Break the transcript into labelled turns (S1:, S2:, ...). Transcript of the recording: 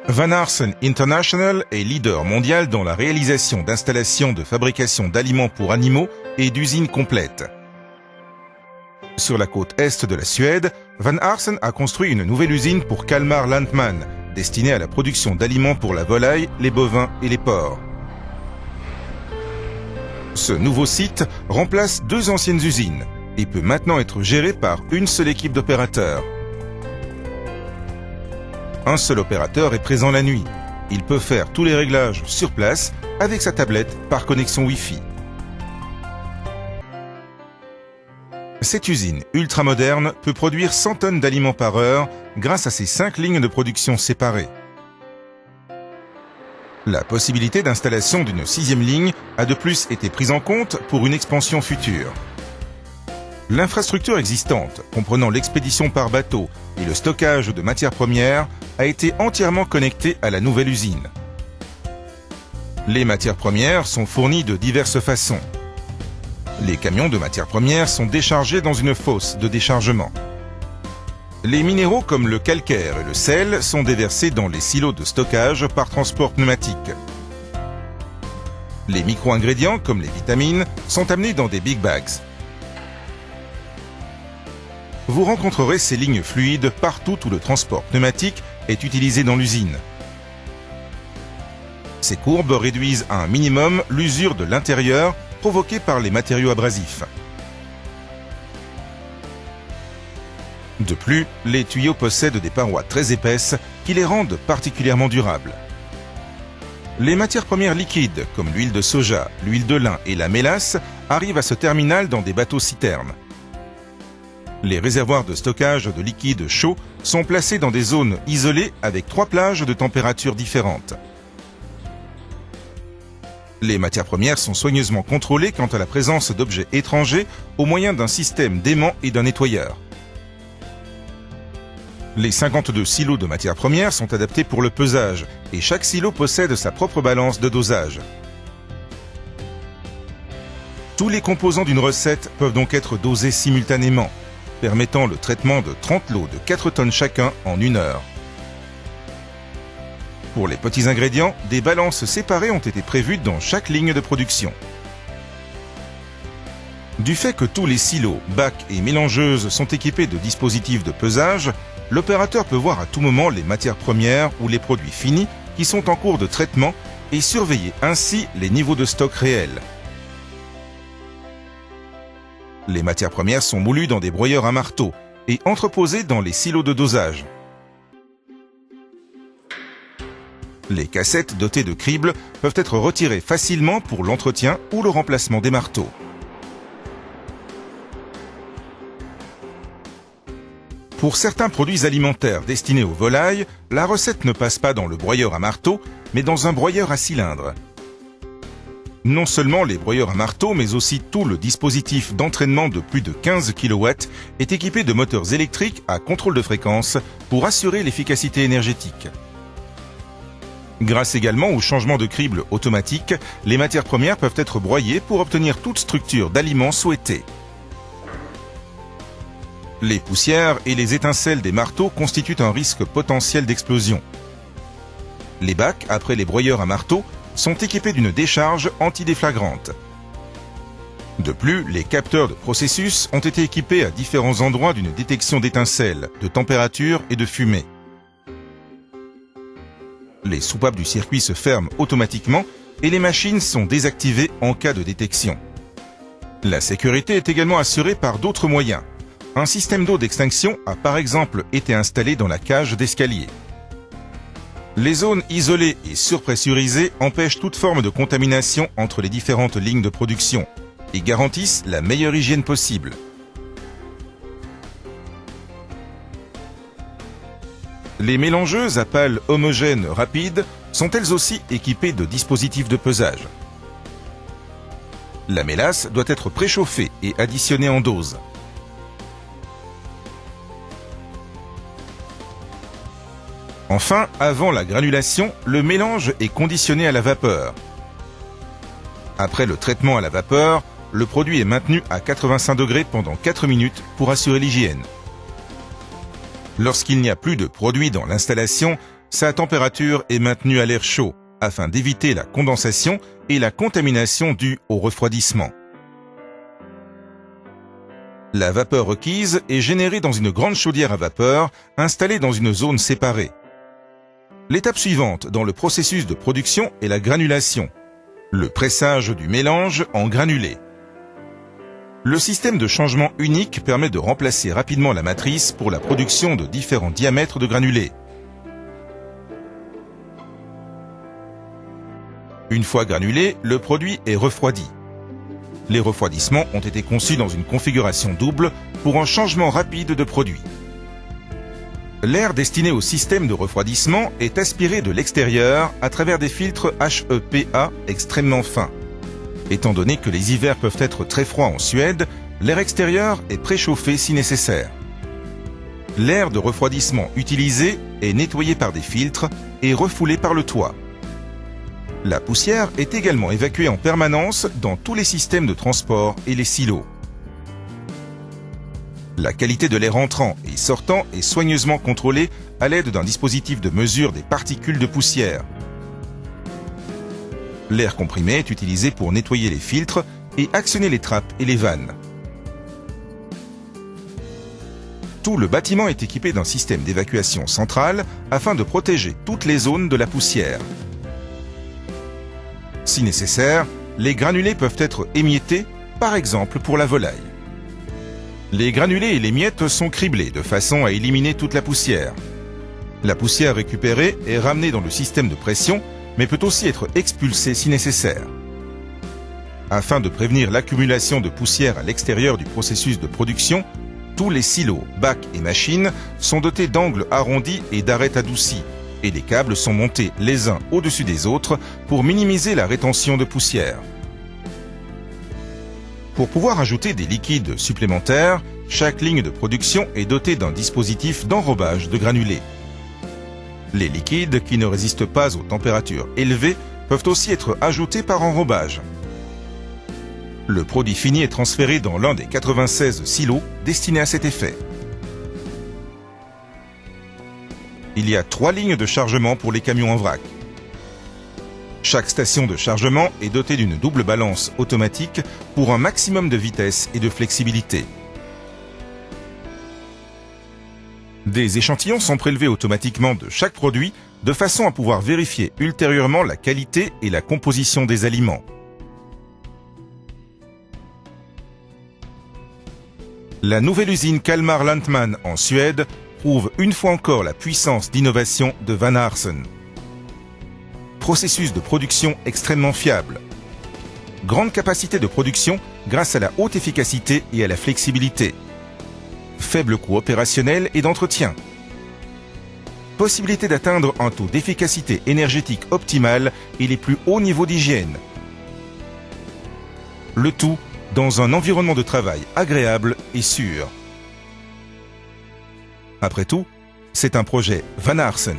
S1: Van Aarsen International est leader mondial dans la réalisation d'installations de fabrication d'aliments pour animaux et d'usines complètes. Sur la côte est de la Suède, Van Aarsen a construit une nouvelle usine pour Kalmar Lantmännen, destinée à la production d'aliments pour la volaille, les bovins et les porcs. Ce nouveau site remplace 2 anciennes usines et peut maintenant être géré par une seule équipe d'opérateurs. Un seul opérateur est présent la nuit. Il peut faire tous les réglages sur place avec sa tablette par connexion Wi-Fi. Cette usine ultramoderne peut produire 100 tonnes d'aliments par heure grâce à ses 5 lignes de production séparées. La possibilité d'installation d'une 6e ligne a de plus été prise en compte pour une expansion future. L'infrastructure existante, comprenant l'expédition par bateau et le stockage de matières premières, a été entièrement connectée à la nouvelle usine. Les matières premières sont fournies de diverses façons. Les camions de matières premières sont déchargés dans une fosse de déchargement. Les minéraux comme le calcaire et le sel sont déversés dans les silos de stockage par transport pneumatique. Les micro-ingrédients comme les vitamines sont amenés dans des big bags. Vous rencontrerez ces lignes fluides partout où le transport pneumatique est utilisé dans l'usine. Ces courbes réduisent à un minimum l'usure de l'intérieur provoquée par les matériaux abrasifs. De plus, les tuyaux possèdent des parois très épaisses qui les rendent particulièrement durables. Les matières premières liquides, comme l'huile de soja, l'huile de lin et la mélasse, arrivent à ce terminal dans des bateaux-citernes. Les réservoirs de stockage de liquides chauds sont placés dans des zones isolées avec 3 plages de températures différentes. Les matières premières sont soigneusement contrôlées quant à la présence d'objets étrangers au moyen d'un système d'aimant et d'un nettoyeur. Les 52 silos de matières premières sont adaptés pour le pesage et chaque silo possède sa propre balance de dosage. Tous les composants d'une recette peuvent donc être dosés simultanément, permettant le traitement de 30 lots de 4 tonnes chacun en 1 heure. Pour les petits ingrédients, des balances séparées ont été prévues dans chaque ligne de production. Du fait que tous les silos, bacs et mélangeuses sont équipés de dispositifs de pesage, l'opérateur peut voir à tout moment les matières premières ou les produits finis qui sont en cours de traitement et surveiller ainsi les niveaux de stock réels. Les matières premières sont moulues dans des broyeurs à marteau et entreposées dans les silos de dosage. Les cassettes dotées de cribles peuvent être retirées facilement pour l'entretien ou le remplacement des marteaux. Pour certains produits alimentaires destinés aux volailles, la recette ne passe pas dans le broyeur à marteau, mais dans un broyeur à cylindre. Non seulement les broyeurs à marteau, mais aussi tout le dispositif d'entraînement de plus de 15 kW est équipé de moteurs électriques à contrôle de fréquence pour assurer l'efficacité énergétique. Grâce également au changement de crible automatique, les matières premières peuvent être broyées pour obtenir toute structure d'aliment souhaitée. Les poussières et les étincelles des marteaux constituent un risque potentiel d'explosion. Les bacs, après les broyeurs à marteau, sont équipés d'une décharge antidéflagrante. De plus, les capteurs de processus ont été équipés à différents endroits d'une détection d'étincelles, de température et de fumée. Les soupapes du circuit se ferment automatiquement et les machines sont désactivées en cas de détection. La sécurité est également assurée par d'autres moyens. Un système d'eau d'extinction a par exemple été installé dans la cage d'escalier. Les zones isolées et surpressurisées empêchent toute forme de contamination entre les différentes lignes de production et garantissent la meilleure hygiène possible. Les mélangeuses à pales homogènes rapides sont elles aussi équipées de dispositifs de pesage. La mélasse doit être préchauffée et additionnée en dose. Enfin, avant la granulation, le mélange est conditionné à la vapeur. Après le traitement à la vapeur, le produit est maintenu à 85 degrés pendant 4 minutes pour assurer l'hygiène. Lorsqu'il n'y a plus de produit dans l'installation, sa température est maintenue à l'air chaud afin d'éviter la condensation et la contamination due au refroidissement. La vapeur requise est générée dans une grande chaudière à vapeur installée dans une zone séparée. L'étape suivante dans le processus de production est la granulation, le pressage du mélange en granulés. Le système de changement unique permet de remplacer rapidement la matrice pour la production de différents diamètres de granulés. Une fois granulé, le produit est refroidi. Les refroidissements ont été conçus dans une configuration double pour un changement rapide de produit. L'air destiné au système de refroidissement est aspiré de l'extérieur à travers des filtres HEPA extrêmement fins. Étant donné que les hivers peuvent être très froids en Suède, l'air extérieur est préchauffé si nécessaire. L'air de refroidissement utilisé est nettoyé par des filtres et refoulé par le toit. La poussière est également évacuée en permanence dans tous les systèmes de transport et les silos. La qualité de l'air entrant et sortant est soigneusement contrôlée à l'aide d'un dispositif de mesure des particules de poussière. L'air comprimé est utilisé pour nettoyer les filtres et actionner les trappes et les vannes. Tout le bâtiment est équipé d'un système d'évacuation centrale afin de protéger toutes les zones de la poussière. Si nécessaire, les granulés peuvent être émiettés, par exemple pour la volaille. Les granulés et les miettes sont criblés de façon à éliminer toute la poussière. La poussière récupérée est ramenée dans le système de pression, mais peut aussi être expulsée si nécessaire. Afin de prévenir l'accumulation de poussière à l'extérieur du processus de production, tous les silos, bacs et machines sont dotés d'angles arrondis et d'arêtes adoucies, et les câbles sont montés les uns au-dessus des autres pour minimiser la rétention de poussière. Pour pouvoir ajouter des liquides supplémentaires, chaque ligne de production est dotée d'un dispositif d'enrobage de granulés. Les liquides qui ne résistent pas aux températures élevées peuvent aussi être ajoutés par enrobage. Le produit fini est transféré dans l'un des 96 silos destinés à cet effet. Il y a 3 lignes de chargement pour les camions en vrac. Chaque station de chargement est dotée d'une double balance automatique pour un maximum de vitesse et de flexibilité. Des échantillons sont prélevés automatiquement de chaque produit de façon à pouvoir vérifier ultérieurement la qualité et la composition des aliments. La nouvelle usine Kalmar Lantmännen en Suède prouve une fois encore la puissance d'innovation de Van Aarsen. Processus de production extrêmement fiable. Grande capacité de production grâce à la haute efficacité et à la flexibilité. Faible coût opérationnel et d'entretien. Possibilité d'atteindre un taux d'efficacité énergétique optimal et les plus hauts niveaux d'hygiène. Le tout dans un environnement de travail agréable et sûr. Après tout, c'est un projet Van Aarsen.